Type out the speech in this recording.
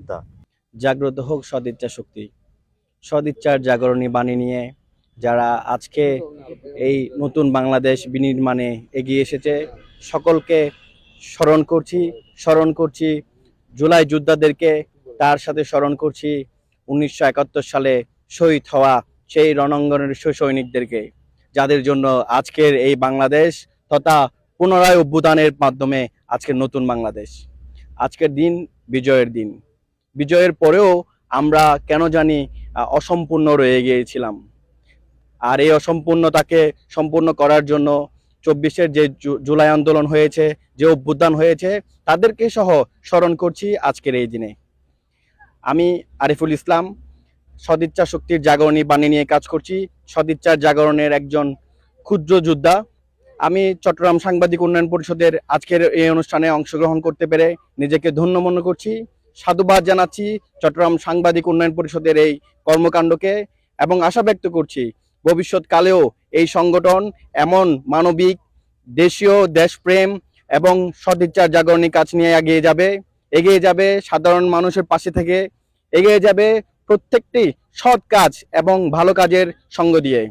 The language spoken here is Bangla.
তা জাগ্রত হোক সদিচ্ছা শক্তি। সদিচ্ছার জাগরণী বাণী নিয়ে যারা আজকে এই নতুন বাংলাদেশ বিনির্মাণে এগিয়ে এসেছে, সকলকে স্মরণ করছি জুলাই যোদ্ধাদেরকে। তার সাথে স্মরণ করছি 1971 সালে শহীদ হওয়া সেই রণাঙ্গনের সৈনিকদেরকে, যাদের জন্য আজকের এই বাংলাদেশ তথা পুনরায় অভ্যুত্থানের মাধ্যমে আজকের নতুন বাংলাদেশ। আজকের দিন বিজয়ের দিন। বিজয়ের পরেও আমরা কেন জানি অসম্পূর্ণ রয়ে গিয়েছিলাম। আর এই অসম্পূর্ণতাকে সম্পূর্ণ করার জন্য 24-এর যে জুলাই আন্দোলন হয়েছে, যে অভ্যুত্থান হয়েছে, তাদেরকে সহ স্মরণ করছি আজকের এই দিনে। আমি আরিফুল ইসলাম, সদিচ্ছা শক্তির জাগরণী বাণী নিয়ে কাজ করছি, সদিচ্ছার জাগরণের একজন ক্ষুদ্র যোদ্ধা। আমি চট্টগ্রাম সাংবাদিক উন্নয়ন পরিষদের আজকের এই অনুষ্ঠানে অংশগ্রহণ করতে পেরে নিজেকে ধন্য মনে করছি। সাধুবাদ জানাচ্ছি চট্টগ্রাম সাংবাদিক উন্নয়ন পরিষদের এই কর্মকাণ্ডকে এবং আশা ব্যক্ত করছি ভবিষ্যৎকালেও এই সংগঠন এমন মানবিক, দেশীয় দেশপ্রেম এবং সদিচ্ছার জাগরণী কাজ নিয়ে এগিয়ে যাবে সাধারণ মানুষের পাশে থেকে, এগিয়ে যাবে প্রত্যেকটি সৎ কাজ এবং ভালো কাজের সঙ্গ দিয়ে।